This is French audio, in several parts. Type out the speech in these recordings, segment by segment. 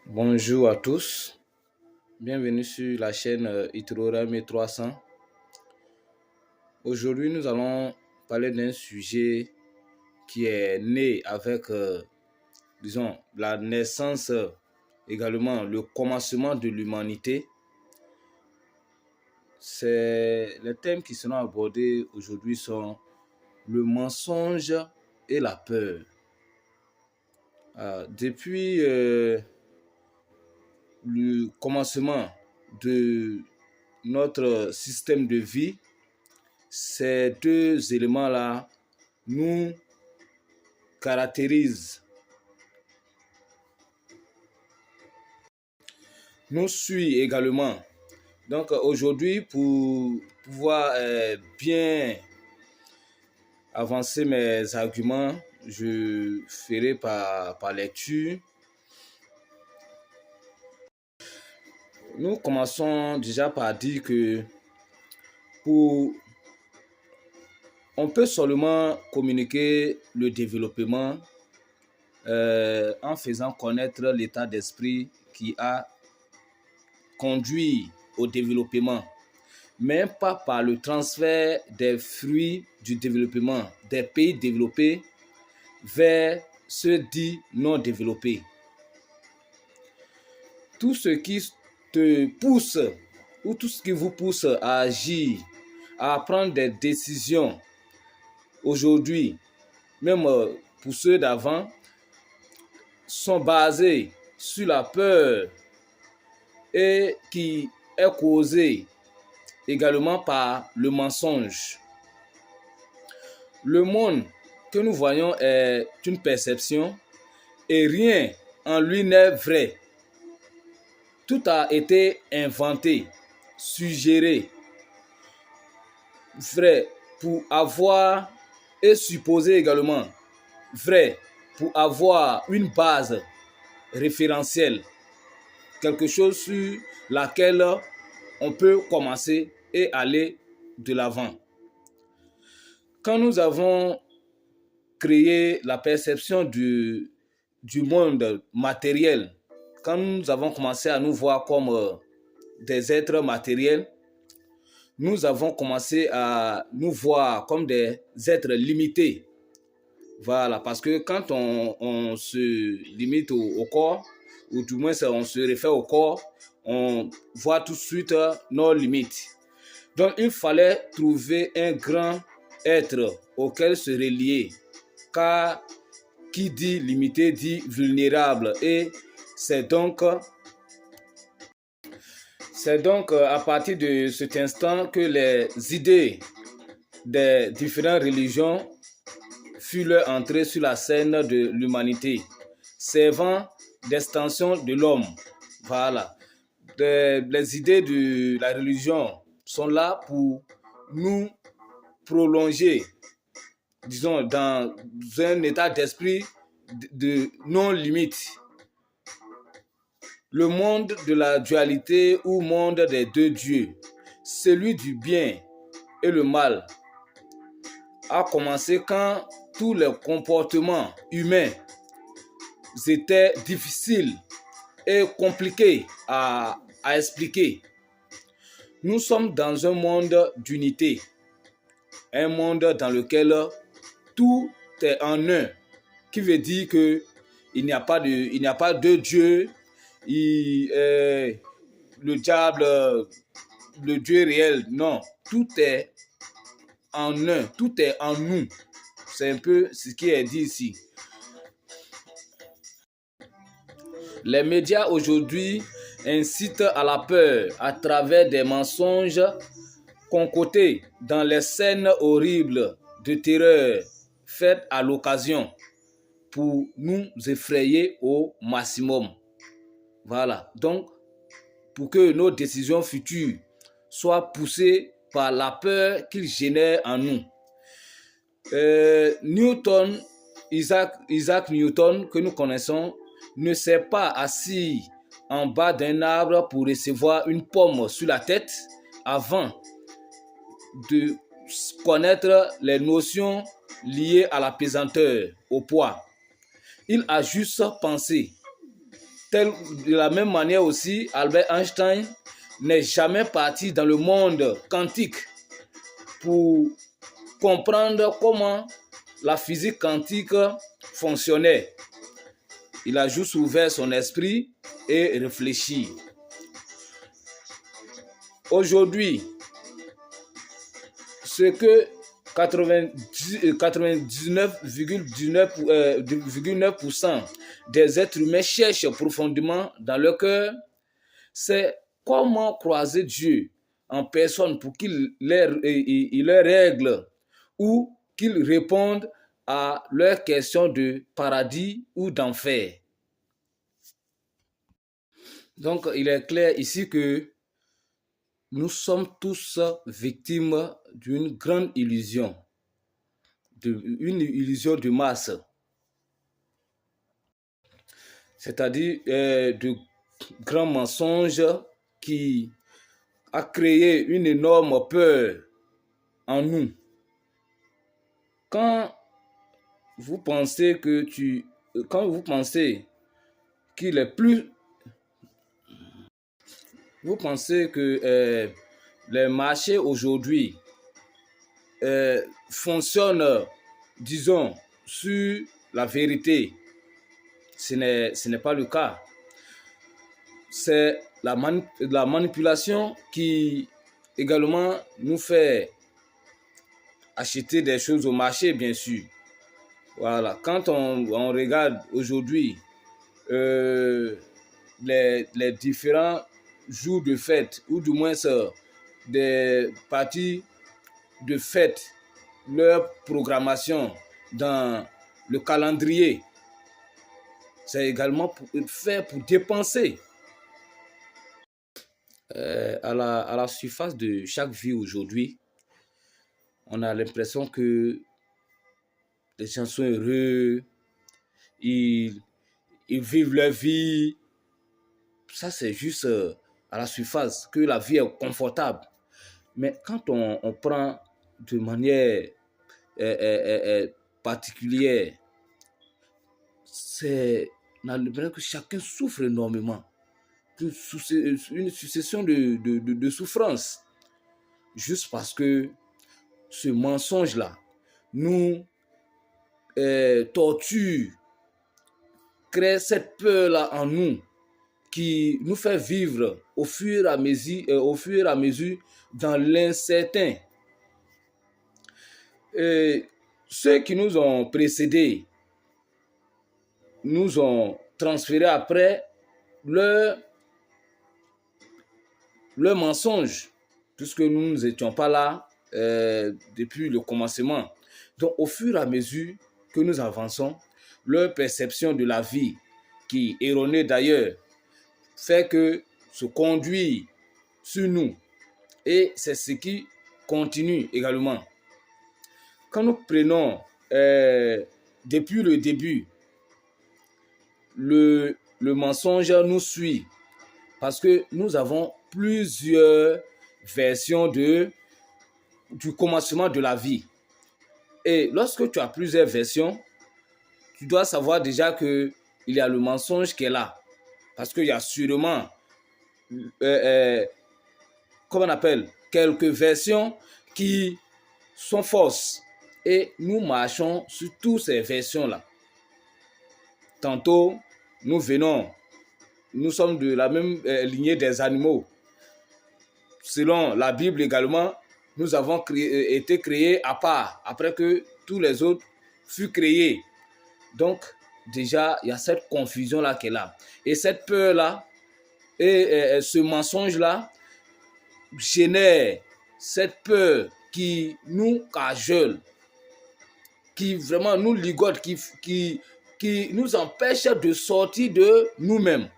Bonjour à tous, bienvenue sur la chaîne Itororame 300. Aujourd'hui, nous allons parler d'un sujet qui est né avec, la naissance, également le commencement de l'humanité. Les thèmes qui seront abordés aujourd'hui sont le mensonge et la peur. Depuis le commencement de notre système de vie, ces deux éléments-là nous caractérisent, nous suivent également. Donc aujourd'hui, pour pouvoir bien avancer mes arguments, je ferai par lecture. Nous commençons déjà par dire que on peut seulement communiquer le développement en faisant connaître l'état d'esprit qui a conduit au développement, mais pas par le transfert des fruits du développement des pays développés vers ceux dits non développés. Tout ce qui te pousse ou tout ce qui vous pousse à agir, à prendre des décisions aujourd'hui, même pour ceux d'avant, sont basés sur la peur et qui est causée également par le mensonge. Le monde que nous voyons est une perception et rien en lui n'est vrai. Tout a été inventé, suggéré, vrai pour avoir et supposé également vrai pour avoir une base référentielle, quelque chose sur laquelle on peut commencer et aller de l'avant. Quand nous avons créé la perception du monde matériel, quand nous avons commencé à nous voir comme des êtres matériels, nous avons commencé à nous voir comme des êtres limités. Voilà, parce que quand on se limite au corps, ou du moins on se réfère au corps, on voit tout de suite nos limites. Donc il fallait trouver un grand être auquel se relier, car qui dit limité dit vulnérable, et c'est donc à partir de cet instant que les idées des différentes religions furent leur entrée sur la scène de l'humanité, servant d'extension de l'homme. Voilà. Les idées de la religion sont là pour nous prolonger, disons, dans un état d'esprit de non-limite. Le monde de la dualité ou monde des deux dieux, celui du bien et le mal, a commencé quand tous les comportements humains étaient difficiles et compliqués à expliquer. Nous sommes dans un monde d'unité, un monde dans lequel tout est en un, qui veut dire que il n'y a pas de Dieu, le diable, le Dieu réel. Non, tout est en un, tout est en nous. C'est un peu ce qui est dit ici. Les médias aujourd'hui incitent à la peur à travers des mensonges concotés dans les scènes horribles de terreur faites à l'occasion pour nous effrayer au maximum. Voilà. Donc, pour que nos décisions futures soient poussées par la peur qu'ils génèrent en nous. Isaac Newton, que nous connaissons, ne s'est pas assis en bas d'un arbre pour recevoir une pomme sur la tête avant de connaître les notions liées à la pesanteur, au poids. Il a juste pensé De la même manière aussi, Albert Einstein n'est jamais parti dans le monde quantique pour comprendre comment la physique quantique fonctionnait. Il a juste ouvert son esprit et réfléchi. Aujourd'hui, ce que 99,9% des êtres humains cherchent profondément dans leur cœur, c'est comment croiser Dieu en personne pour qu'il leur règle ou qu'il réponde à leurs questions de paradis ou d'enfer. Donc, il est clair ici que nous sommes tous victimes d'une grande illusion, une illusion de masse, c'est-à-dire de grands mensonges qui a créé une énorme peur en nous. Quand vous pensez qu'il est plus, vous pensez que les marchés aujourd'hui fonctionnent, disons, sur la vérité, ce n'est pas le cas. C'est la manipulation qui également nous fait acheter des choses au marché, bien sûr. Voilà. Quand on regarde aujourd'hui les différents jours de fête, ou du moins des parties de fête, leur programmation dans le calendrier, c'est également fait pour dépenser. À la surface de chaque vie aujourd'hui, on a l'impression que les gens sont heureux, ils vivent leur vie. Ça, c'est juste à la surface, que la vie est confortable. Mais quand on prend de manière particulière, on a l'impression que chacun souffre énormément. Une succession de souffrances. Juste parce que ce mensonge-là nous torture, crée cette peur-là en nous qui nous fait vivre au fur et à mesure dans l'incertain. Ceux qui nous ont précédés nous ont transféré après leur mensonge, puisque nous n'étions pas là depuis le commencement. Donc, au fur et à mesure que nous avançons, leur perception de la vie, qui est erronée d'ailleurs, fait que se conduit sur nous. Et c'est ce qui continue également. Quand nous prenons depuis le début, le mensonge nous suit parce que nous avons plusieurs versions du commencement de la vie. Et lorsque tu as plusieurs versions, tu dois savoir déjà qu'il y a le mensonge qui est là. Parce qu'il y a sûrement, comment on appelle, quelques versions qui sont fausses. Et nous marchons sur toutes ces versions-là. Tantôt, nous sommes de la même lignée des animaux. Selon la Bible également, nous avons été créés à part, après que tous les autres furent créés. Donc, déjà, il y a cette confusion-là qui est là. Et cette peur-là, et ce mensonge-là, génère cette peur qui nous cajole, qui vraiment nous ligote, qui nous empêche de sortir de nous-mêmes.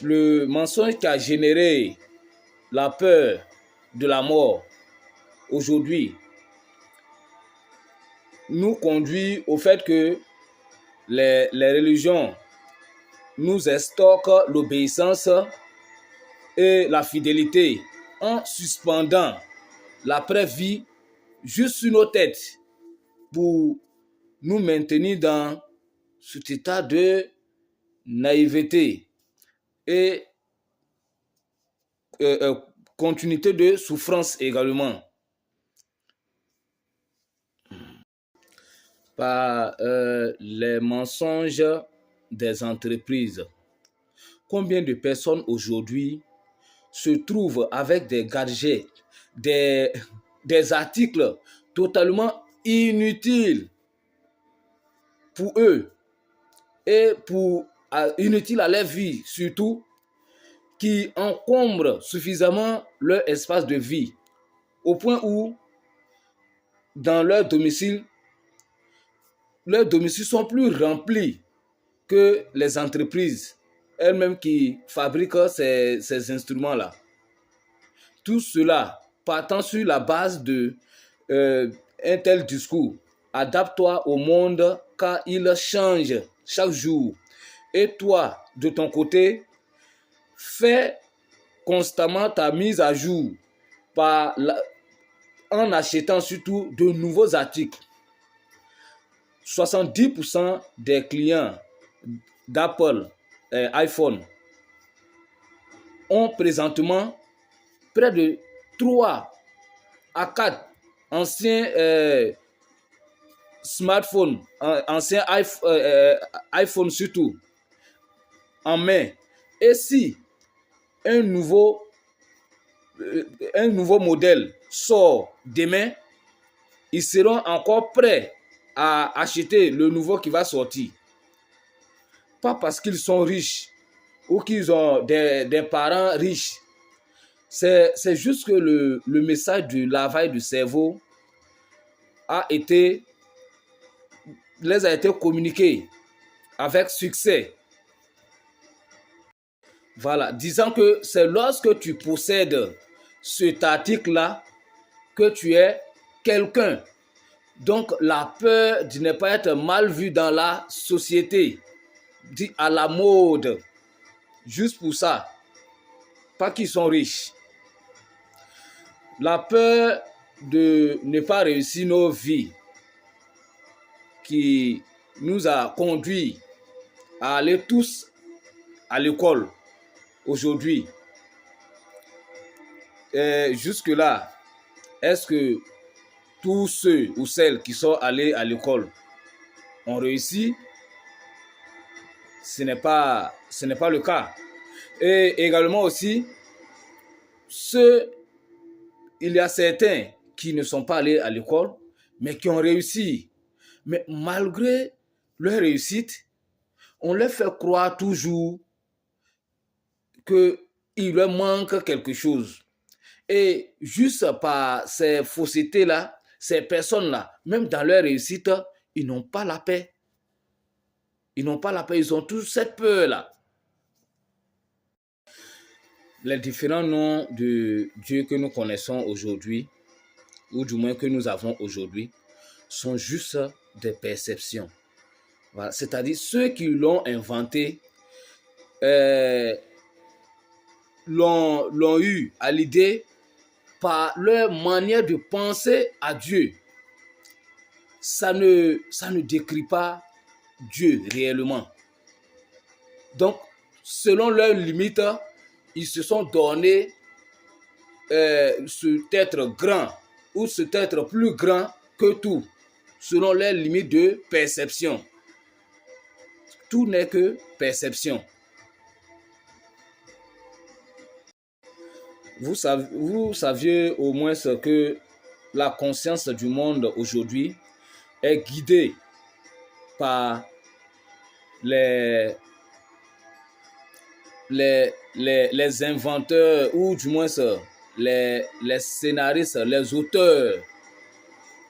Le mensonge qui a généré la peur de la mort aujourd'hui nous conduit au fait que les religions nous extorquent l'obéissance et la fidélité en suspendant l'après-vie juste sur nos têtes pour nous maintenir dans cet état de naïveté et continuité de souffrance également. Par les mensonges des entreprises. Combien de personnes aujourd'hui se trouvent avec des gadgets, des articles totalement inutiles pour eux et inutiles à leur vie surtout, qui encombrent suffisamment leur espace de vie au point où dans leurs domiciles sont plus remplis que les entreprises elles-mêmes qui fabriquent ces instruments-là. Tout cela partant sur la base de un tel discours. Adapte-toi au monde car il change chaque jour. Et toi, de ton côté, fais constamment ta mise à jour en achetant surtout de nouveaux articles. 70% des clients d'Apple, iPhone, ont présentement près de 3 à 4 anciens smartphones, anciens iPhone surtout, en main. Et si un nouveau modèle sort demain, ils seront encore prêts à acheter le nouveau qui va sortir. Pas parce qu'ils sont riches ou qu'ils ont des parents riches. C'est juste que le message du lavage du cerveau les a été communiqué avec succès. Voilà, disant que c'est lorsque tu possèdes cet article-là que tu es quelqu'un. Donc, la peur de ne pas être mal vu dans la société, dit à la mode, juste pour ça, pas qu'ils sont riches. La peur de ne pas réussir nos vies qui nous a conduits à aller tous à l'école aujourd'hui. Jusque-là, est-ce que tous ceux ou celles qui sont allés à l'école ont réussi? Ce n'est pas le cas. Et également aussi, il y a certains qui ne sont pas allés à l'école, mais qui ont réussi. Mais malgré leur réussite, on leur fait croire toujours qu'il leur manque quelque chose. Et juste par ces faussetés-là, ces personnes-là, même dans leur réussite, ils n'ont pas la paix. Ils n'ont pas la paix, ils ont tous cette peur-là. Les différents noms de Dieu que nous connaissons aujourd'hui, ou du moins que nous avons aujourd'hui, sont juste des perceptions. Voilà. C'est-à-dire ceux qui l'ont inventé l'ont eu à l'idée par leur manière de penser à Dieu. Ça ne décrit pas Dieu réellement. Donc, selon leurs limites, ils se sont donné cet être grand ou cet être plus grand que tout, selon leurs limites de perception. Tout n'est que perception. Vous saviez au moins ce que la conscience du monde aujourd'hui est guidée par les inventeurs ou du moins les scénaristes, les auteurs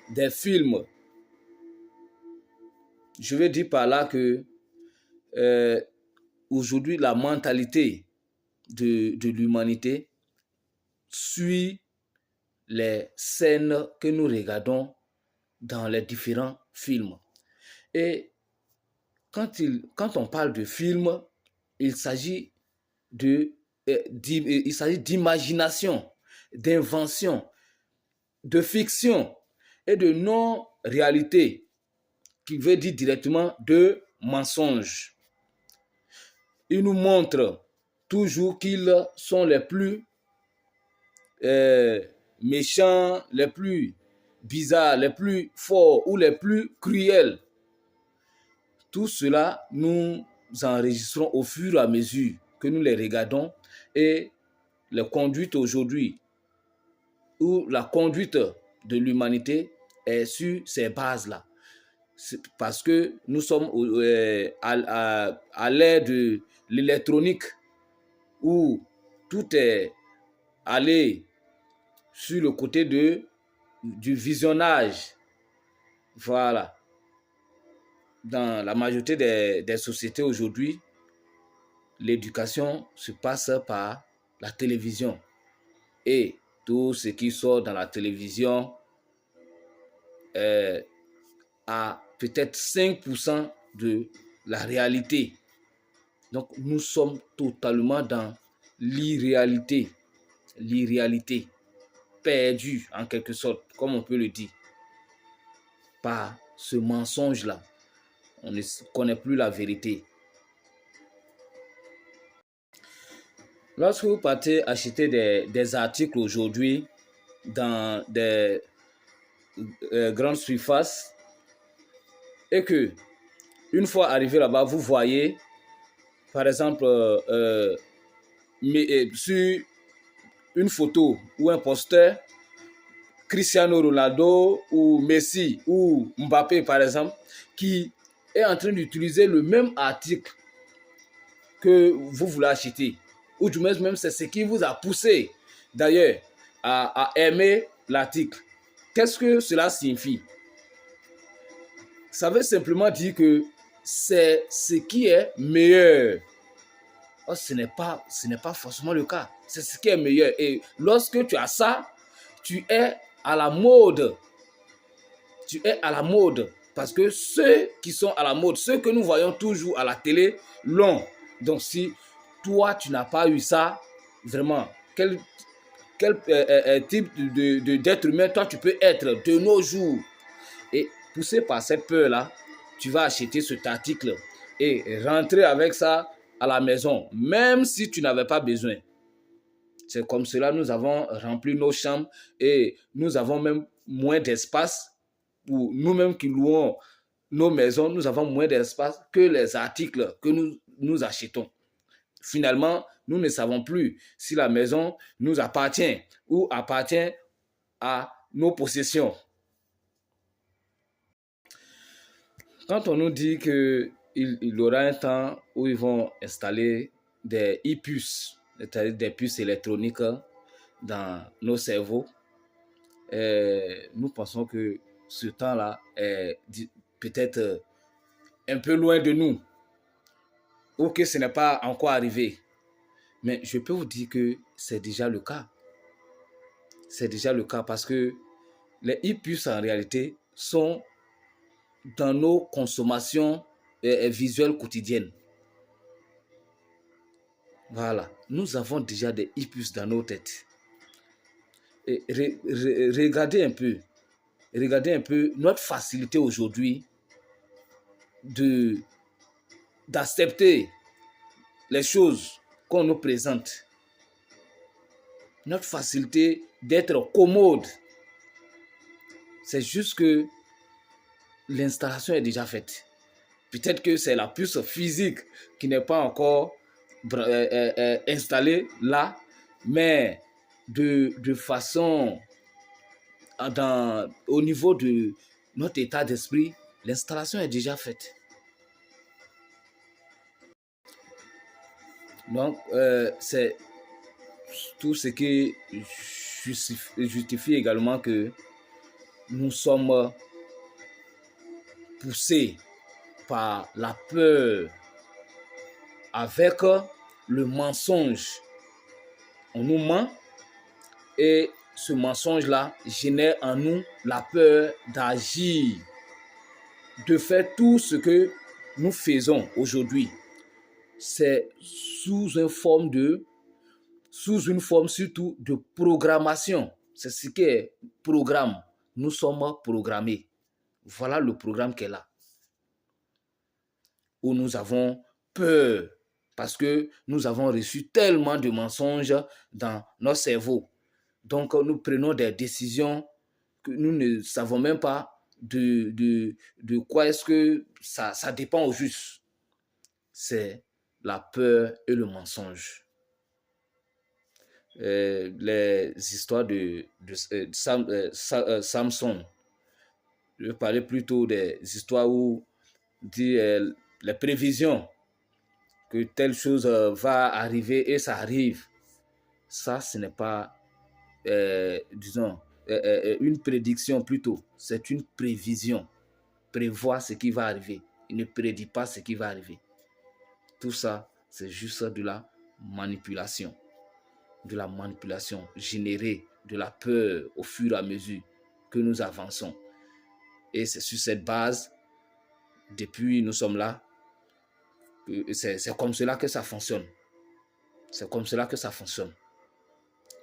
des films. Je veux dire par là que aujourd'hui la mentalité de l'humanité suit les scènes que nous regardons dans les différents films. Et quand on parle de film, il s'agit d'imagination, d'invention, de fiction et de non-réalité, qui veut dire directement de mensonge. ils nous montrent toujours qu'ils sont les plus méchants, les plus bizarres, les plus forts ou les plus cruels. Tout cela, nous enregistrons au fur et à mesure que nous les regardons et les conduites aujourd'hui, où la conduite de l'humanité est sur ces bases-là. Parce que nous sommes à l'ère de l'électronique où tout est allé sur le côté du visionnage. Voilà. Dans la majorité des sociétés aujourd'hui, l'éducation se passe par la télévision. Et tout ce qui sort dans la télévision a peut-être 5% de la réalité. Donc, nous sommes totalement dans l'irréalité. L'irréalité perdue, en quelque sorte, comme on peut le dire, par ce mensonge-là. On ne connaît plus la vérité. Lorsque vous partez acheter des articles aujourd'hui dans des grandes surfaces et que, une fois arrivé là-bas, vous voyez, par exemple, sur une photo ou un poster, Cristiano Ronaldo ou Messi ou Mbappé, par exemple, qui est en train d'utiliser le même article que vous voulez acheter. Ou du moins, même c'est ce qui vous a poussé, d'ailleurs, à aimer l'article. Qu'est-ce que cela signifie? Ça veut simplement dire que c'est ce qui est meilleur. Oh, ce n'est pas forcément le cas. C'est ce qui est meilleur. Et lorsque tu as ça, tu es à la mode. Tu es à la mode. Parce que ceux qui sont à la mode, ceux que nous voyons toujours à la télé, l'ont. Donc si toi, tu n'as pas eu ça, vraiment, quel type d'être humain toi tu peux être de nos jours? Et poussé par cette peur-là, tu vas acheter cet article et rentrer avec ça à la maison, même si tu n'avais pas besoin. C'est comme cela, nous avons rempli nos chambres et nous avons même moins d'espace pour nous-mêmes qui louons nos maisons, nous avons moins d'espace que les articles que nous achetons. Finalement, nous ne savons plus si la maison nous appartient ou appartient à nos possessions. Quand on nous dit qu'il y aura un temps où ils vont installer des e-puces, c'est-à-dire des puces électroniques dans nos cerveaux, nous pensons que ce temps-là est peut-être un peu loin de nous ou que ce n'est pas encore arrivé. Mais je peux vous dire que c'est déjà le cas. C'est déjà le cas parce que les e-puces en réalité sont dans nos consommations visuelles quotidiennes. Voilà, nous avons déjà des e-puces dans nos têtes. Et regardez un peu notre facilité aujourd'hui d'accepter les choses qu'on nous présente. Notre facilité d'être commode. C'est juste que l'installation est déjà faite. Peut-être que c'est la puce physique qui n'est pas encore installée là, mais de façon, au niveau de notre état d'esprit, l'installation est déjà faite. Donc, c'est tout ce qui justifie également que nous sommes poussés par la peur avec le mensonge. On nous ment et ce mensonge-là génère en nous la peur d'agir, de faire tout ce que nous faisons aujourd'hui. C'est sous une forme surtout de programmation. C'est ce qui est programme. Nous sommes programmés. Voilà le programme qui est là. Où nous avons peur parce que nous avons reçu tellement de mensonges dans notre cerveau. Donc, nous prenons des décisions que nous ne savons même pas de quoi est-ce que ça dépend au juste. C'est la peur et le mensonge. Les histoires de Samson. Je vais parler plutôt des histoires où dit les prévisions que telle chose va arriver et ça arrive. Ça, ce n'est pas, disons, une prédiction plutôt. C'est une prévision. Prévoir ce qui va arriver. Il ne prédit pas ce qui va arriver. Tout ça, c'est juste de la manipulation. De la manipulation générée de la peur au fur et à mesure que nous avançons. Et c'est sur cette base, depuis nous sommes là, c'est comme cela que ça fonctionne. C'est comme cela que ça fonctionne.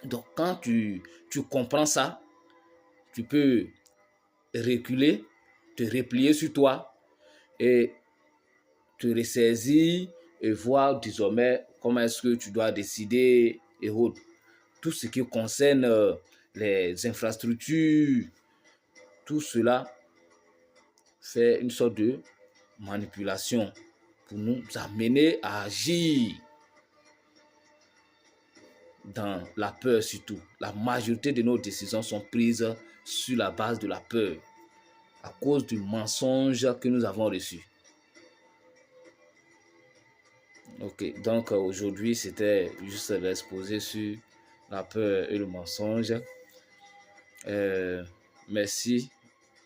Donc quand tu comprends ça, tu peux reculer, te replier sur toi et te ressaisir et voir désormais comment est-ce que tu dois décider et autres. Tout ce qui concerne les infrastructures, tout cela fait une sorte de manipulation pour nous amener à agir dans la peur surtout. La majorité de nos décisions sont prises sur la base de la peur à cause du mensonge que nous avons reçu. Ok, donc aujourd'hui c'était juste l'exposé sur la peur et le mensonge. Merci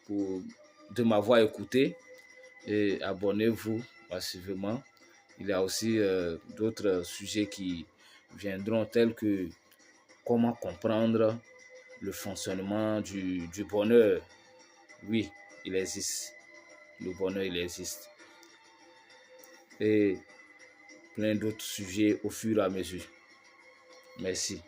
de m'avoir écouté et abonnez-vous massivement. Il y a aussi d'autres sujets qui viendront tels que comment comprendre le fonctionnement du bonheur. Oui, il existe. Le bonheur, il existe. Et plein d'autres sujets au fur et à mesure. Merci.